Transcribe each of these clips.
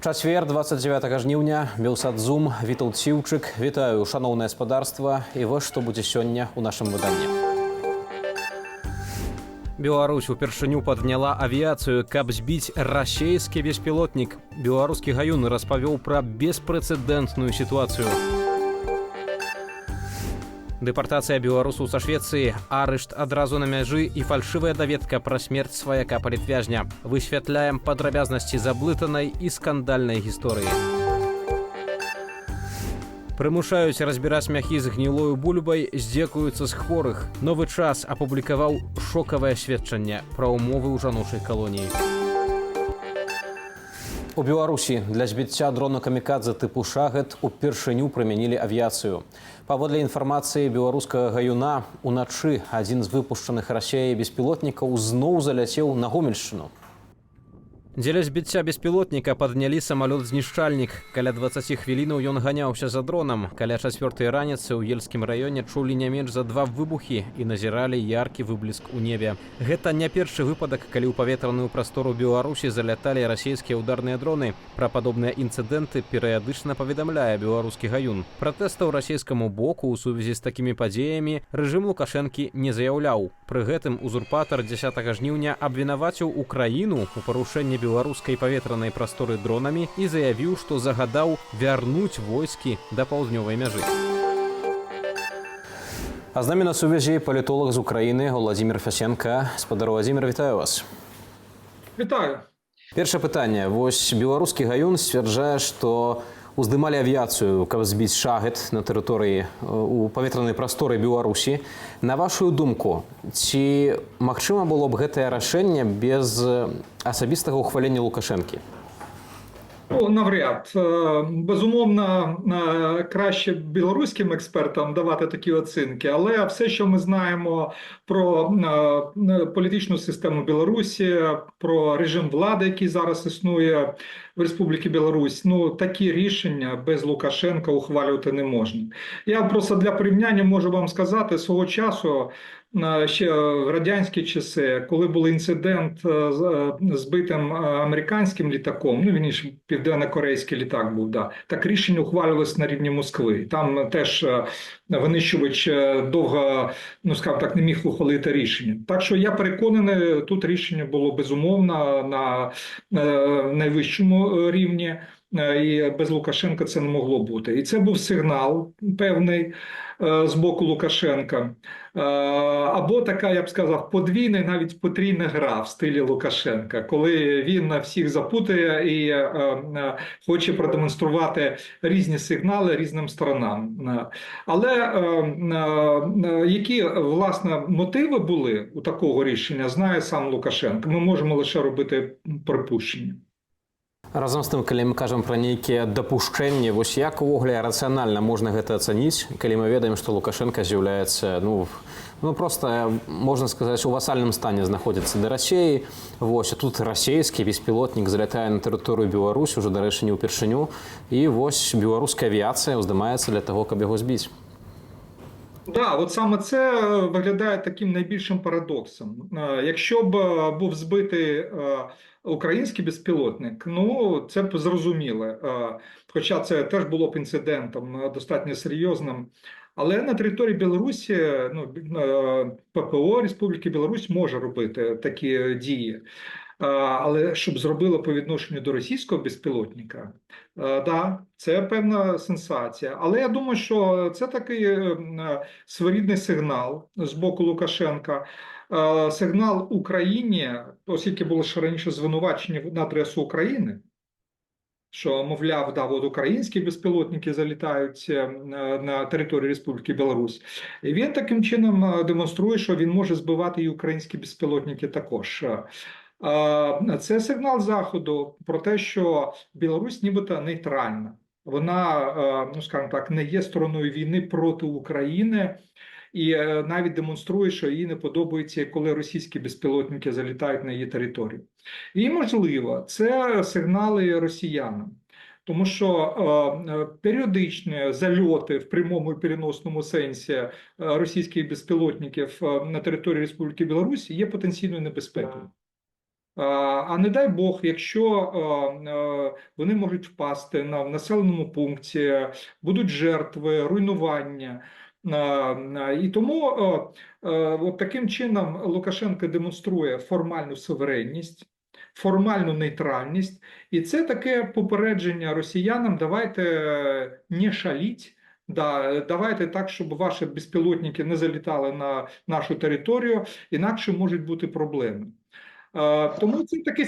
Чацвер 29 жніўня Белсадзум Вітаўт Сіўчык. Вітаю, шаноўнае гаспадарства, і вось што будзе сёння ў нашым выданні. Беларусь упершыню падняла авіяцыю, каб збіць расейскі беспілотнік. Беларускі гаюн распавёў пра беспрэцэдэнтную сітуацыю. Дэпартацыя беларусаў са Швецыі, арышт адразу на мяжы і фальшывая даведка пра смерць сваяка палітвязня. Высвятляем падрабязнасці заблытанай і скандальнай гісторыі. Прымушаюць разбіраць мяхі з гнілою бульбай, здзекуюцца з хворых. Новы час апублікаваў шокавае сведчанне пра ўмовы ў жаночай калоніі. У Беларусі для збіцця дрона камікадзе тыпу «Шахед» упершыню прымянілі авіяцыю. Паводле інфармацыі беларускага гаюна, уначы адзін з выпушчаных Расеяй беспілотнікаў зноў заляцеў на Гомельшчыну. Дзеля збіцця беспілотніка паднялі самалёт-знішчальнік. Каля 20 хвілінаў ён ганяўся за дронам. Каля 4 раніцы ў Ельскім раёне чулі не менш за 2 выбухі і назіралі яркі выбліск у небе. Гэта не першы выпадак, калі ў паветраную прастору Беларусі заляталі расійскія ўдарныя дроны. Пра падобныя інцыдэнты перыядычна паведамляе беларускі гаюн. Пратэстаў расійскаму боку ў сувязі з такімі падзеямі рэжым Лукашэнкі не заяўляў. Пры гэтым узурпатар 10 жніўня абвінаваціў Украіну у парушэнні беларускай паветранай прасторы дронамі і заявіў, што загадаў вярнуць войскі да паўднёвай мяжы. А з намі на сувязі палітолог з Украіны Владзімір Фасенка. Спадар Владзімір, вітаю вас. Вітаю. Першае пытанне. Вось беларускі гаюн сцвярджае, што уздымалі авіяцыю, каб збіць «Шахед» на тэрыторыі у паветранай прасторы Беларусі. На вашу думку, ці магчыма было б гэтае рашэнне без асабістага ўхвалення Лукашэнкі? Ну, навряд. Безумовно, краще білоруським експертам давати такі оцінки, але все, що ми знаємо про політичну систему Білорусі, про режим влади, який зараз існує в Республіці Білорусь, ну, такі рішення без Лукашенка ухвалювати не можна. Я просто для порівняння можу вам сказати, свого часу, ще в радянські часи, коли був інцидент з збитим американським літаком, ну, він ж південно-корейський літак був, да, так рішення ухвалювалися на рівні Москви. Там теж винищувач довго, ну, скажімо так, не міг ухвалити рішення. Так що я переконаний, тут рішення було безумовно на найвищому рівні, і без Лукашенка це не могло бути. І це був сигнал певний з боку Лукашенка. Або така, я б сказав, подвійна, навіть потрійна гра в стилі Лукашенка, коли він всіх запутає і хоче продемонструвати різні сигнали різним сторонам. Але які, власне, мотиви були у такого рішення, знає сам Лукашенко. Ми можемо лише робити припущення. Разом з тим, калі мы кажам пра нейкія дапушчэнні, вось як увогуле рацыянальна можна гэта ацаніць, калі мы ведаем, што Лукашенка з'яўляецца, ну просто, можна сказаць, у васальным стане знаходзіцца да Расеі. Вось, а тут расейскі беспілотнік залятае на тэрыторыю Беларусі, уже, дарэчы, не ўпершыню, і вось беларуская авіяцыя ўздымаецца для того, каб яго збіць. Да, от саме це виглядає таким найбільшим парадоксом. Якщо б був збитий український безпілотник, ну, це б зрозуміло. Хоча це теж було б інцидентом достатньо серйозним. Але на території Білорусі, ну, ППО Республіки Білорусь може робити такі дії. Але щоб зробило по відношенню до російського безпілотника, да, це певна сенсація. Але я думаю, що це такий своєрідний сигнал з боку Лукашенка, сигнал Україні, оскільки було ще раніше звинувачення на адресу України, що, мовляв, да, от українські безпілотники залітають на територію Республіки Білорусь. І він таким чином демонструє, що він може збивати і українські безпілотники також. Це сигнал Заходу про те, що Білорусь нібито нейтральна. Вона, ну, скажімо так, не є стороною війни проти України і навіть демонструє, що їй не подобається, коли російські безпілотники залітають на її територію. І, можливо, це сигнали росіянам. Тому що періодичні зальоти в прямому і переносному сенсі російських безпілотників на території Республіки Білорусь є потенційною небезпекою. А не дай Бог, якщо вони можуть впасти в населеному пункті, будуть жертви, руйнування. І тому от таким чином Лукашенко демонструє формальну суверенність, формальну нейтральність. І це таке попередження росіянам: давайте не шаліть, давайте так, щоб ваші безпілотники не залітали на нашу територію, інакше можуть бути проблеми. Тому це такий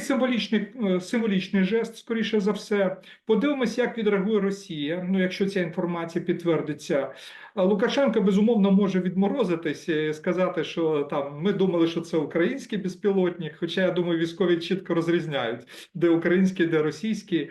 символічний жест, скоріше за все. Подивимось, як відреагує Росія, якщо ця інформація підтвердиться. Лукашенко, безумовно, може відморозитись і сказати, що там ми думали, що це український безпілотник, хоча, я думаю, військові чітко розрізняють, де український, де російський.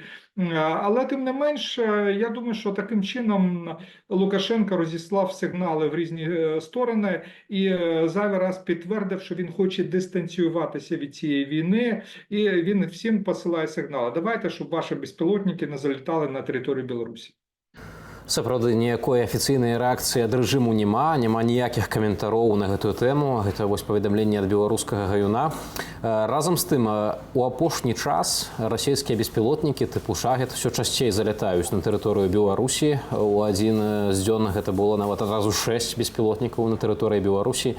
Але, тим не менш, я думаю, що таким чином Лукашенко розіслав сигнали в різні сторони і зайвий раз підтвердив, що він хоче дистанціюватися від цієї війни, і він всім посилає сигнали: давайте, щоб ваші безпілотники не залітали на територію Білорусі. Сапраўды, ніякой афіцыйнай рэакцыі ад рэжыму няма ніякіх каментароў на гэтую тэму. Гэта вось паведамленне ад беларускага гаюна. Разам з тым, у апошні час расійскія беспілотнікі тыпу «Шахед» ўсё часцей залятаюць на тэрыторыю Беларусі. У адзін з дзён гэта было нават адразу 6 беспілотнікаў на тэрыторыі Беларусі.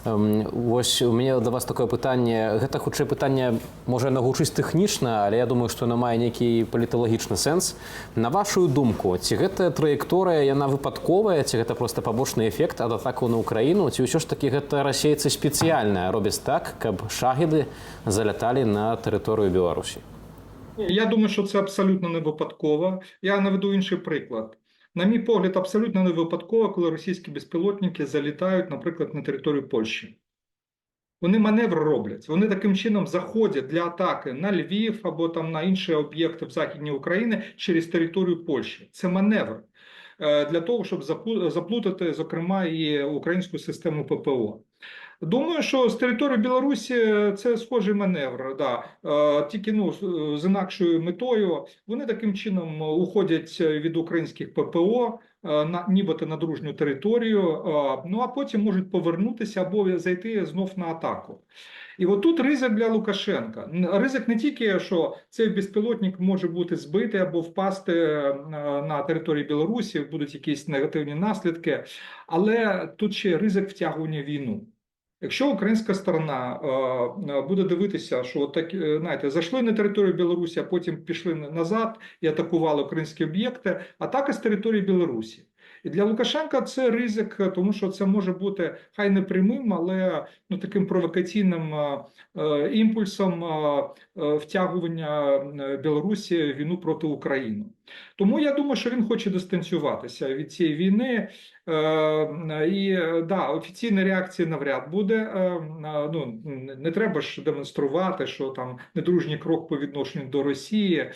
Вось у мяне да вас такое пытанне. Гэта хутчэй пытанне, можа, яно гучыць тэхнічна, але я думаю, што яно мае нейкі паліталагічны сэнс. На вашу думку, ці гэтая траекторыя, яна выпадковая, ці гэта проста побочны эфект ад атакаў на Украіну, ці ўсё ж такі гэта расейцы спецыяльна робяць так, каб шахеды заляталі на тэрыторыю Беларусі? Я думаю, що це абсолютно не випадково. Я наведу інший приклад. На мій погляд, абсолютно не випадково, коли російські безпілотники залітають, наприклад, на територію Польщі. Вони маневр роблять. Вони таким чином заходять для атаки на Львів або там на інші об'єкти в Західній Україні через територію Польщі. Це маневр для того, щоб заплутати, зокрема, і українську систему ППО. Думаю, що з території Білорусі це схожий маневр, тільки з інакшою метою. Вони таким чином уходять від українських ППО, нібито на дружню територію, а потім можуть повернутися або зайти знов на атаку. І от тут ризик для Лукашенка. Ризик не тільки, що цей безпілотник може бути збитий або впасти на території Білорусі, будуть якісь негативні наслідки, але тут ще ризик втягування в війну. Якщо українська сторона буде дивитися, що так, знаєте, зайшли на територію Білорусі, а потім пішли назад і атакували українські об'єкти, атака з території Білорусі. І для Лукашенка це ризик, тому що це може бути, хай не прямим, але таким провокаційним імпульсом втягування Білорусі в війну проти України. Тому я думаю, що він хоче дистанціюватися від цієї війни. І офіційної реакції навряд буде. Не треба ж демонструвати, що там недружній крок по відношенню до Росії.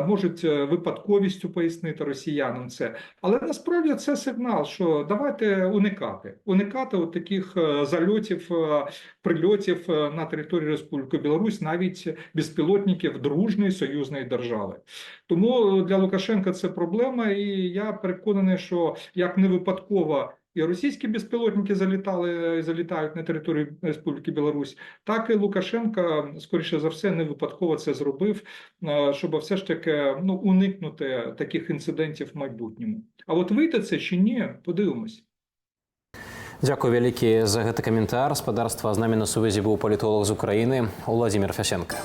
Можуть випадковістю пояснити росіянам це. Але насправді це сигнал, що давайте уникати от таких зальотів, прильотів на території Республіки Білорусь, навіть безпілотників дружної союзної держави. Тому для Лукашенка це проблема, і я переконаний, що як не випадково і російські безпілотники залітають на територію Республіки Білорусь, так і Лукашенко, скоріше за все, не випадково це зробив, щоб все ж таки уникнути таких інцидентів в майбутньому. А от вийде це чи ні, подивимось. Дзякуй вялікі за гэты каментар. Спадарства, з намі на сувязі быў палітолог з Украіны Уладзімір Фясенко.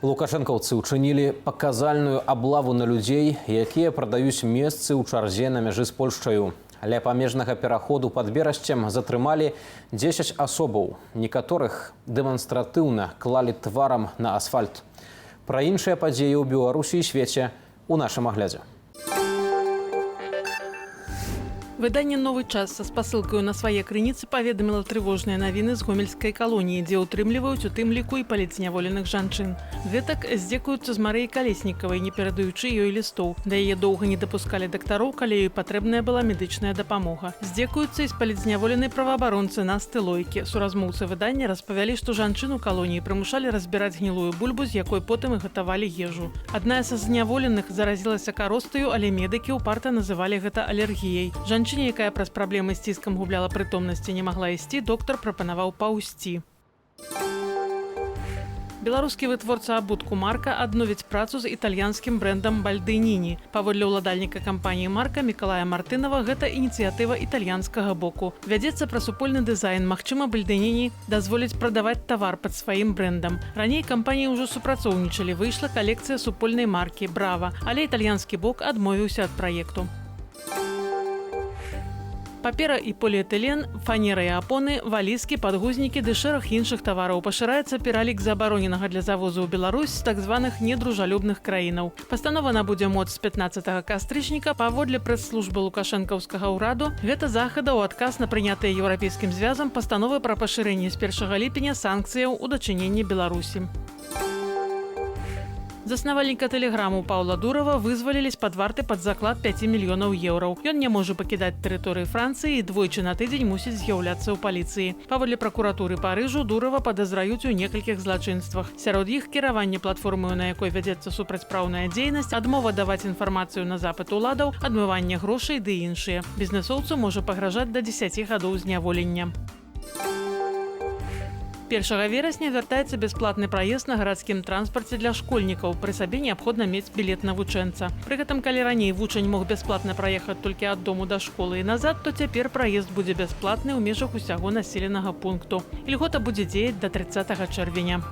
Лукашэнкаўцы ўчынілі паказальную аблаву на людзей, якія прадаюць месцы ў чарзе на мяжы з Польшчаю. Ля памежнага пераходу пад Берасцем затрымалі 10 асобаў. Некаторых дэманстратыўна клалі тварам на асфальт. Пра іншыя падзеі ў Беларусі і свеце у нашым аглядзе. Выданне «Новый час» са спасылкаю на свае крыніцы паведаміла трывожныя навіны з гомельскай калоніі, дзе ўтрымліваюць у тым ліку і паліцняволеных жанчын. Гэтак здзекуюцца з Марыі Калеснікавай, не перадаючы ёй лістоў. Да яе доўга не дапускалі дактароў, калі ёй патрэбная была медычная дапамога. Здзекуюцца і з паліцняволенай праваабаронцы Насты Лойкі. Суразмоўцы выдання распавялі, што жанчыну калоніі прымушалі разбіраць гнілую бульбу, з якой потым і гатавалі ежу. Адна са зняволеных заразілася каростаю, але медыкі ўпарта называлі гэта алергіяй. Жанчыне, якая праз праблемы з ціскам губляла прытомнасць і не магла ісці, доктар прапанаваў паўзці. Беларускі вытворца абутку «Марка» адновіць працу з італьянскім брэндам «Бальдыніні». Паводле ўладальніка кампаніі «Марка» Мікалая Мартынова, гэта ініцыятыва італьянскага боку. Вядзецца пра супольны дызайн. Магчыма, «Бальдыніні» дазволіць прадаваць тавар пад сваім брэндам. Раней кампаніі ўжо супрацоўнічалі. Выйшла калекцыя супольнай маркі «Брава», але італьянскі бок адмовіўся ад праекту. Папера і поліэтылен, фанера і апоны, валізкі, падгузнікі ды шэраг іншых тавараў. Пашыраецца пералік забароненага для завозу ў Беларусь з так званых недружалюбных краінаў. Пастанова набудзе моц з 15 кастрычніка. Паводле прэс-службы лукашэнкаўскага ўраду, гэта захада ў адказ на прынятыя еўрапейскім звязам пастановы пра пашырэнне з 1 ліпеня санкцыяў у дачыненні Беларусі. Заснавальніка тэлеграму Паўла Дурава вызвалілі з-пад варты пад заклад 5 мільёнаў еўраў. Ён не можа пакідаць тэрыторыі Францыі і двойчы на тыдзень мусіць з'яўляцца ў паліцыі. Паводле пракуратуры Парыжу Дурава падазраюць у некалькіх злачынствах. Сярод іх кіраванне платформаю, на якой вядзецца супрацьпраўная дзейнасць, адмова даваць інфармацыю на запыт уладаў, адмыванне грошай ды іншыя. Бізнэсоўцу можа пагражаць да 10 гадоў зняволення. 1 верасня вяртаецца бясплатны праезд на гарадскім транспарце для школьнікаў. Пры сабе неабходна мець білет навучэнца. Пры гэтым, калі раней вучань мог бясплатна праехаць толькі ад дому да школы і назад, то цяпер праезд будзе бясплатны ў межах усяго населенага пункту. Ільгота будзе дзеяць да 30 чэрвеня.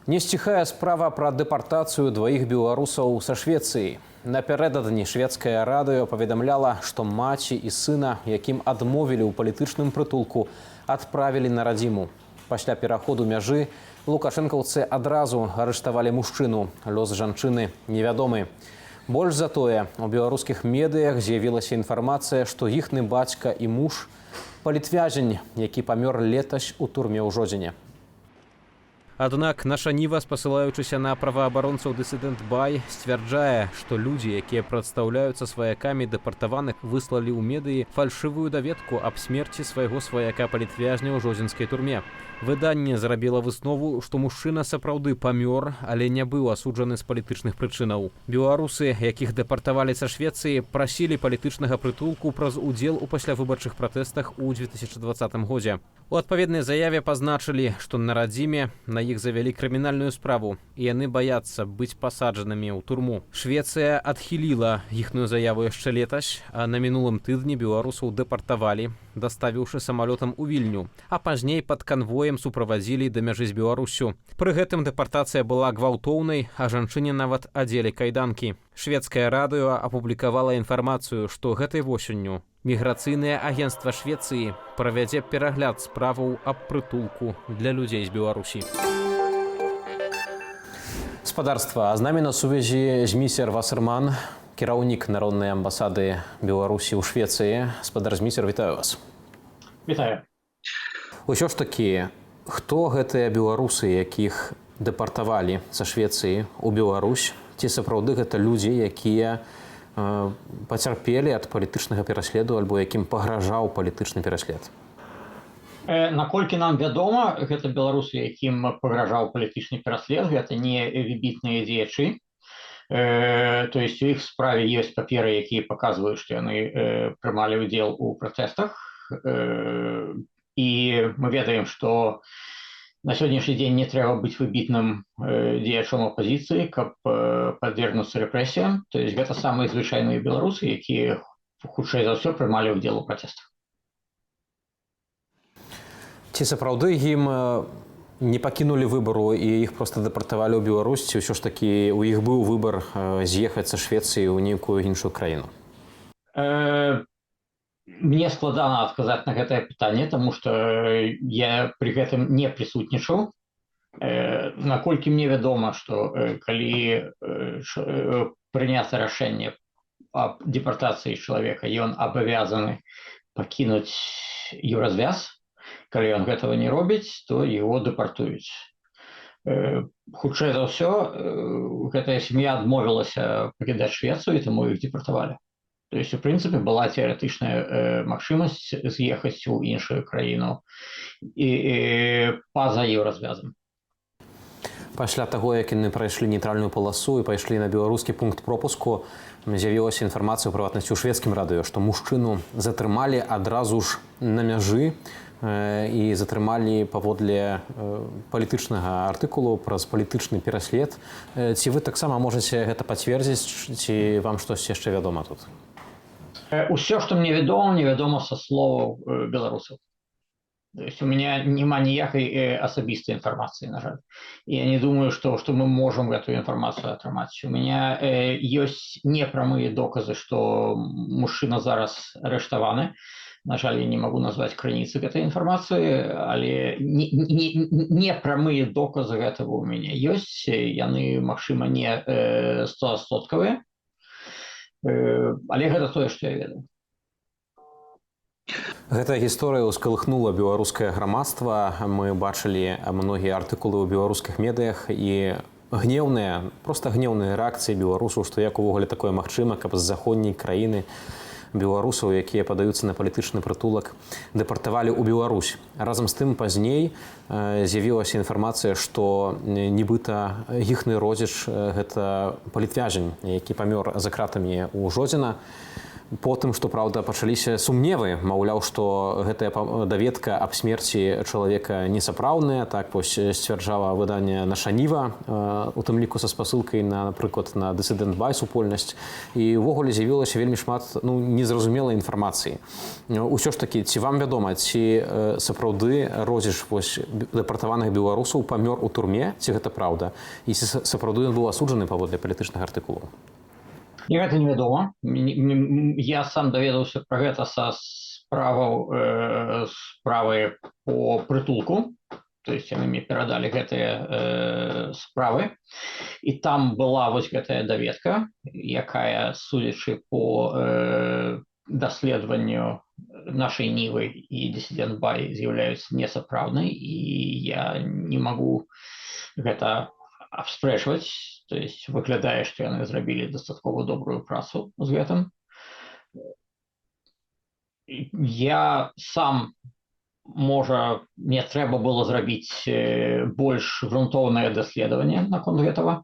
Не сціхае справа пра дэпартацыю дваіх беларусаў са Швецыі. Напярэдадні шведскае радыё паведамляла, што маці і сына, якім адмовілі ў палітычным прытулку, адправілі на радзіму. Пасля пераходу мяжы лукашэнкаўцы адразу арыштавалі мужчыну. Лёс жанчыны невядомы. Больш за тое, у беларускіх медыях з'явілася інфармацыя, што іхны бацька і муж – палітвязень, які памёр летась у турме ў Жодзіне. Аднак наша Ніва, спасылаючыся на праваабаронцаў дысідэнт Бай, сцвярджае, што людзі, якія прадстаўляюцца сваякамі дэпартаваных, выслалі ў медыі фальшывую даведку аб смерці свайго сваяка-палітвязня ў жодзінскай турме. Выданне зрабіла выснову, што мужчына сапраўды памёр, але не быў асуджаны з палітычных прычынаў. Беларусы, якіх дэпартавалі са Швецыі, прасілі палітычнага прытулку праз удзел у паслявыбарчых пратэстах у 2020 годзе. У адпаведнай заяве пазначылі, што на радзіме на іх завялі крымінальную справу, і яны баяцца быць пасаджанымі ў турму. Швецыя адхіліла іхную заяву яшчэ летась, а на мінулым тыдні беларусаў дэпартавалі, даставіўшы самалётам у Вільню, а пазней пад канвоем суправадзілі да мяжы з Беларусю. Пры гэтым дэпартацыя была гвалтоўнай, а жанчыне нават адзелі кайданкі. Шведскае радыё апублікавала інфармацыю, што гэтай восенню міграцыйнае агенцтва Швецыі правядзе перагляд справаў аб прытулку для людзей з Беларусі. Спадарства, а з намі на сувязі Змісер Васерман, кіраўнік народнай амбасады Беларусі ў Швецыі. Спадар Змісер, вітаю вас. Вітаю. Усё ж такі, хто гэтыя беларусы, якіх дэпартавалі са Швецыі ў Беларусь? Ці сапраўды гэта людзі, якія пацярпелі ад палітычнага пераследу альбо якім пагражаў палітычны пераслед? Наколькі нам вядома, гэта беларусы, якім пагражаў палітычны пераслед, гэта не выбітныя дзеячы. То есть у іх справе ёсць паперы, якія паказваюць, што яны прымалі ўдзел у пратэстах. І мы ведаем, што на сённяшні дзень не трэба быць выбітным дзеячом апазіцыі, каб падвергнуцца рэпрэсіям. То есть гэта самыя звычайныя беларусы, якія хутчэй за ўсё прымалі ўдзел у пратэстах. Ці сапраўды ім не пакінулі выбару і іх проста дэпартавалі ў Беларусь, ці ўсё ж такі у іх быў выбар з'ехаць са Швецыі ў нейкую іншую краіну? Мне складана адказаць на гэтае пытанне, таму што я пры гэтым не прысутнічаў. Наколькі мне вядома, што калі прыняцца рашэнне аб дэпартацыі чалавека, ён абавязаны пакінуць еўразвяз. Калі ён гэтага не робіць, то яго дэпартуюць. Хутчэй за ўсё, гэтая сям'я адмовілася пакідаць Швецыю, і таму іх дэпартавалі. То есть, у прынцыпе, была тэарэтычная магчымасць з'ехаць у іншую краіну па-за еўразвязам. Пасля таго, як яны прайшлі нейтральную паласу і пайшлі на беларускі пункт пропуску, з'явілася інфармацыя ў прыватнасці ў шведскім радыё, што мужчыну затрымалі адразу ж на мяжы і затрымалі паводле палітычнага артыкулу праз палітычны пераслед. Ці вы таксама можаце гэта пацвердзіць, ці вам штось яшчэ вядома тут? Усё, што мне вядома са словаў беларусаў. То есть у меня нема ніякай асабістай інфармацыі, на жаль. Я не думаю, што мы можам гэтую інфармацыю атрымаць. У меня ёсць непрамыя доказы, што мужчына зараз арыштаваны. На жаль, я не магу назваць крыніцы гэтай інфармацыі, але непрамыя доказы гэтага у мяне ёсць. Яны, магчыма, не 100%, але гэта тое, што я ведаю. Гэтая гісторыя ўскалыхнула беларускае грамадства. Мы бачылі многія артыкулы ў беларускіх медыях і гнеўныя, проста гнеўныя рэакцыі беларусаў, што як увогуле такое магчыма, каб з заходняй краіны беларусаў, якія падаюцца на палітычны прытулак, дэпартавалі ў Беларусь. Разам з тым пазней з'явілася інфармацыя, што нібыта іхны родзіч гэта палітвязень, які памёр за кратамі ў Жодзіна. Потым, што, праўда, пачаліся сумневы, маўляў, што гэтая даведка аб смерці чалавека несапраўдная, так вось сцвярджала выданне «Наша Ніва», у тым ліку са спасылкай, напрыклад, на «Дысідэнт Бай» супольнасць. І ўвогуле з'явілася вельмі шмат незразумелай інфармацыі. Усё ж такі, ці вам вядома, ці сапраўды родзіч дэпартаваных беларусаў памёр у турме, ці гэта праўда? І ці сапраўды ён быў асуджаны паводле палітычнага артыкулу? Мне гэта невядома. Я сам даведаўся пра гэта са справы по прытулку. То есть яны мне перадалі гэтыя справы. І там была вось гэтая даведка, якая, судзячы по даследаванню нашай Нівы і «Дысідэнт Бай» з'яўляюцца несапраўднай, і я не магу гэта абспрэчваць. То есть выглядае, што яны зрабілі дастаткова добрую працу з гэтым. Я сам, можа, мне трэба было зрабіць больш грунтоўнае даследаванне наконт гэтага.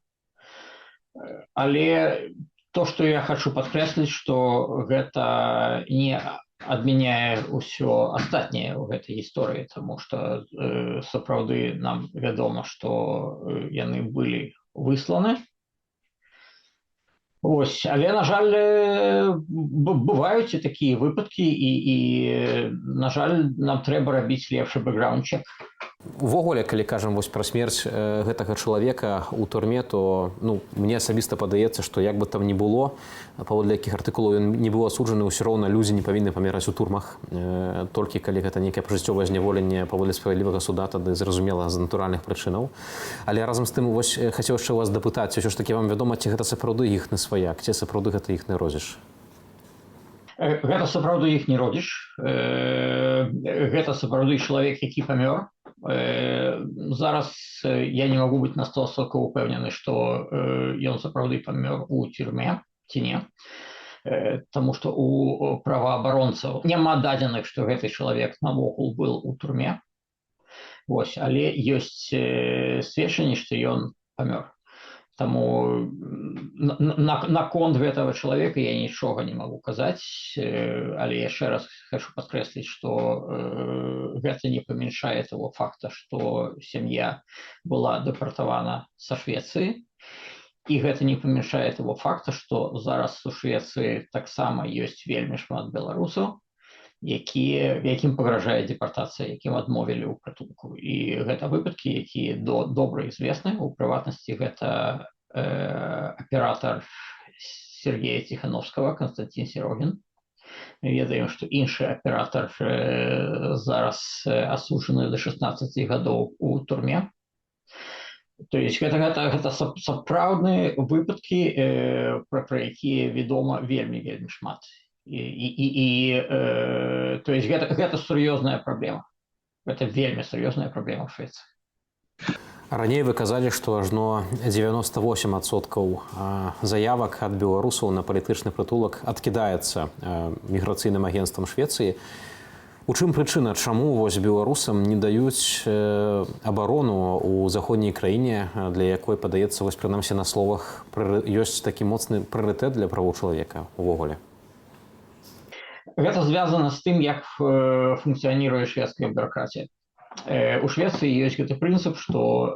Але то, што я хачу падкрэсліць, што гэта не адмяняе ўсё астатняе ў гэтай гісторыі, таму што сапраўды нам вядома, што яны былі высланы. Ось, але, на жаль, бываюць і такія выпадкі, і на жаль, нам трэба рабіць лепшы бэкграунд-чек. Увогуле, калі кажам вось пра смерць гэтага чалавека ў турме, то мне асабіста падаецца, што як бы там ні было, паводле якіх артыкулаў ён не быў асуджаны, ўсё роўна людзі не павінны паміраць у турмах. Толькі калі гэта нейкае пажыццёвае зняволенне паводле справядлівага суда, тады зразумела з натуральных прычынаў. Але разам з тым вось хацеў яшчэ вас дапытаць, усё ж такі вам вядома, ці гэта сапраўды іхны сваяк, ці сапраўды гэта іхны родзіч? Гэта сапраўды іхні родзіч. Гэта сапраўды чалавек, які памёр. Зараз я не магу быць на 100% упэўнены, што ён сапраўды памёр у тюрме, ці не. Таму што у праваабаронцаў няма дадзеных, што гэты чалавек навогул был у турме. Вось, але ёсць сведчанні, што ён памёр. Таму наконт гэтага чалавека я нічога не магу казаць, але яшчэ раз хочу падкрэсліць, што гэта не памяншае таго факта, што сям'я была дэпартавана са Швецыі, і гэта не памяншае таго факта, што зараз у Швецыі таксама ёсць вельмі шмат беларусаў, якім пагражае дэпартацыя, якім адмовілі ў прытулку. І гэта выпадкі, якія добра известны. У прыватнасці гэта аператар Сергея Тихановскага, Константин Серогин. Мы ведаем, што іншы аператар зараз асуджаны да 16 гадоў у турме. То есть гэта сапраўдныя выпадкі, пра якія вядома вельмі шмат. То есть гэта сур'ёзная праблема. Гэта вельмі сур'ёзная праблема ў Швецыі. Раней вы казалі, што ажно 98% заявак ад беларусаў на палітычны прытулак адкідаецца міграцыйным агенцтвам Швецыі. У чым прычына, чаму вось беларусам не даюць абарону ў заходняй краіне, для якой, падаецца, вось прынамсі на словах ёсць такі моцны прыярытэт для правоў чалавека ўвогуле? Гэта звязана з тым, як функцыяніруе шведская бюракратія. У Швецыі ёсць гэты прынцып, што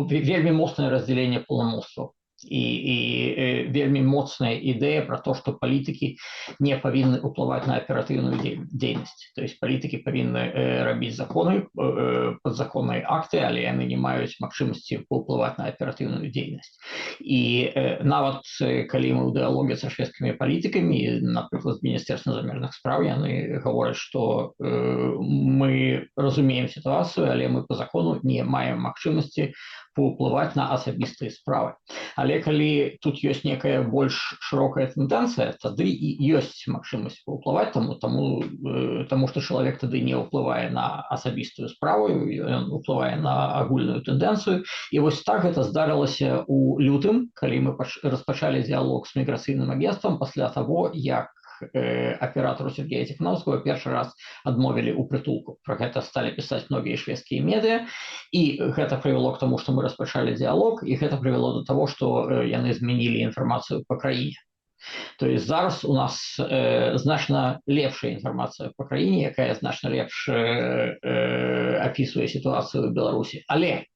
вельмі моцнае раздзяленне паўнамоцтваў і вельмі моцная ідэя пра то, што палітыкі не павінны ўплываць на аператыўную дзейнасць. То есть палітыкі павінны рабіць законы, падзаконныя акты, але яны не маюць магчымасці паўплываць на аператыўную дзейнасць. І нават калі мы ў дыялоге са шведскімі палітыкамі, напрыклад, з Міністэрства замежных спраў, яны гавораць, што мы разумеем сітуацыю, але мы па закону не маем магчымасці паўплываць на асабістыя справы. Але калі тут ёсць некая больш шырокая тэндэнцыя, тады і ёсць магчымасць паўплываць, таму што чалавек тады не ўплывае на асабістую справу, ён уплывае на агульную тэндэнцыю. І вось так гэта здарылася ў лютым, калі мы распачалі дыялог з міграцыйным агенцтвам пасля таго, як аператару Сергея Тихановского першы раз адмовілі ў прытулку. Пра гэта сталі пісаць многія шведскія медыа, і гэта прывяло к тому, што мы распачалі дыялог, і гэта прывяло до таго, што яны змянілі інфармацыю па краіне. То есть зараз у нас значна лепшая інфармацыя па краіне, якая значна лепш апісвае сітуацыю ў Беларусі. Але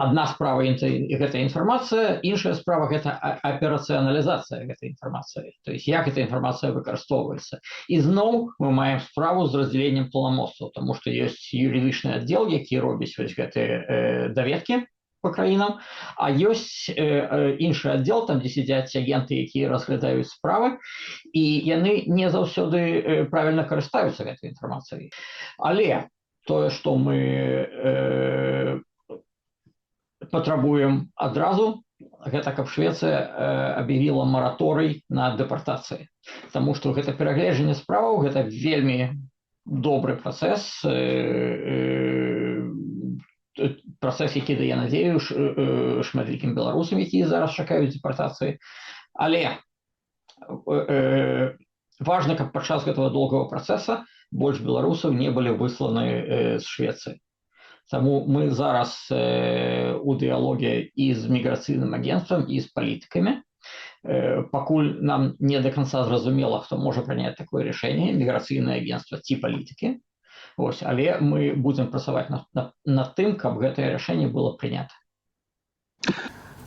адна справа гэта інфармацыя, іншая справа гэта аперацыяналізацыя гэтай інфармацыі. То есть як эта інфармацыя выкарыстоўваецца. І зноў мы маем справу з раздзяленнем паўнамоцтваў, таму што ёсць юрыдычны аддзел, які робіць вось гэтыя даведкі па краінам, а ёсць іншы аддзел, там дзе сядзяць агенты, якія разглядаюць справы, і яны не заўсёды правільна карыстаюцца гэтай інфармацыяй. Але тое, што мы патрабуем адразу, гэта каб Швецыя аб'явіла мараторый на дэпартацыі. Таму што гэта перагледжанне справаў, гэта вельмі добры працэс, які дае надзею шматлікім беларусам, якія зараз чакаюць дэпартацыі. Але важна, каб падчас гэтага доўгага працэса больш беларусаў не былі высланы з Швецыі. Таму мы зараз у дыялоге і з міграцыйным агенцтвам, і з палітыкамі. Пакуль нам не до конца зразумела, хто можа прыняць такое рашэнне, міграцыйнае агенцтва ці палітыкі. Але мы будзем працаваць над тым, каб гэтае рашэнне было прынята.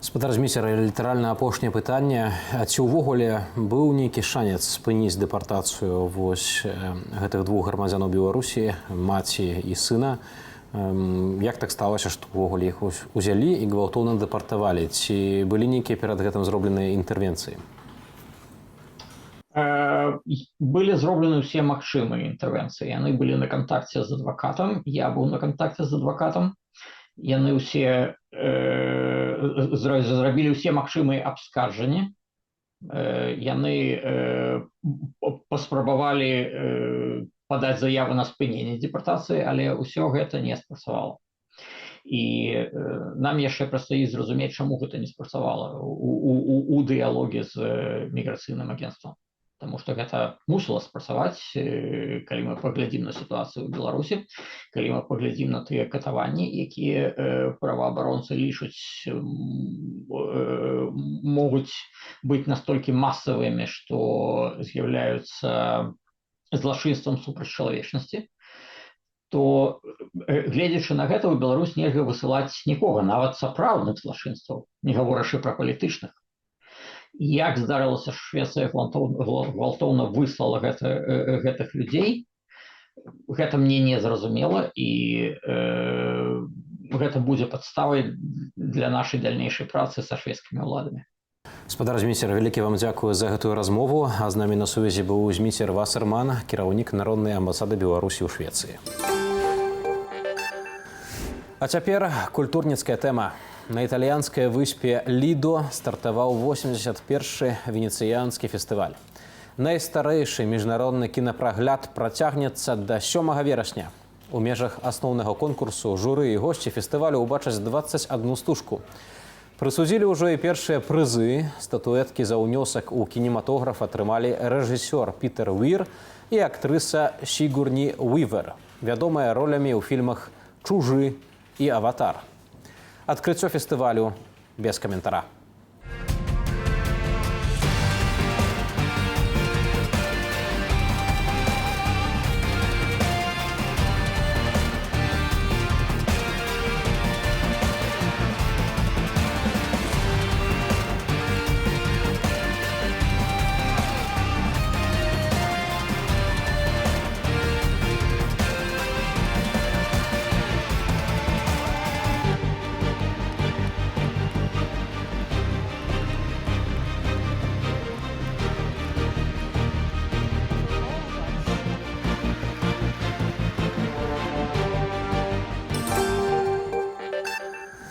Спадар зміцер, літаральна апошняе пытанне. Ці ўвогуле быў нейкі шанец спыніць дэпартацыю вось гэтых двух грамадзянаў Беларусі, маці і сына? Як так сталася, што ўвогуле іх узялі і гвалтоўна дэпартавалі? Ці былі нейкія перад гэтым зробленыя інтэрвенцыі? Былі зроблены ўсе магчымыя інтэрвенцыі. Яны былі на кантакце з адвакатам, я быў на кантакце з адвакатам. Яны ўсе зрабілі ўсе магчымыя абскарджанні. Яны паспрабавалі падаць заяву на спыненне дэпартацыі, але ўсё гэта не спрацавала. І нам яшчэ прадстаіць зразумець, чаму гэта не спрацавала у дыялоге з міграцыйным агенцтвам. Таму што гэта мусіла спрацаваць, калі мы паглядзім на сітуацыю ў Беларусі, калі мы паглядзім на тыя катаванні, якія праваабаронцы лічаць могуць быць настолькі масавымі, што з'яўляюцца злачынствам супраць чалавечнасці, то, гледзячы на гэта, у Беларусь нельга высылаць нікога, нават сапраўдных злачынстваў, не гаворачы пра палітычных. Як здарылася, Швецыя гвалтоўна выслала гэтых людзей, гэта мне не зразумела, і гэта будзе падставай для нашай дальнейшай працы са шведскімі ўладамі. Спадар зміцер, вялікі вам дзякую за гэтую размову. А з намі на сувязі быў Зміцер Вассерман, кіраўнік Народнай амбасады Беларусі ў Швецыі. А цяпер культурніцкая тэма. На італьянскай выспе Лідо стартаваў 81-й венецыянскі фестываль. Найстарэйшы міжнародны кінапрагляд працягнецца да 7 верасня. У межах асноўнага конкурсу журы і госці фестывалю ўбачаць 21 стужку. Прысудзілі ўжо і першыя прызы. Статуэткі за ўнёсак у кінематограф атрымалі рэжысёр Пітер Уір і актрыса Сігурні Уівер, вядомая ролямі ў фільмах «Чужы» і «Аватар». Адкрыццё фестывалю без каментара.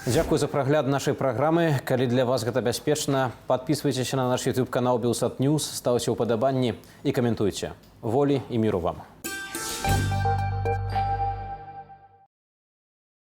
Дзякуй за прагляд нашай праграмы. Калі для вас гэта бяспечна, подписывайтеся на наш YouTube канал Белсат News, ставьте уподабанні і каментуйте. Волі і міру вам.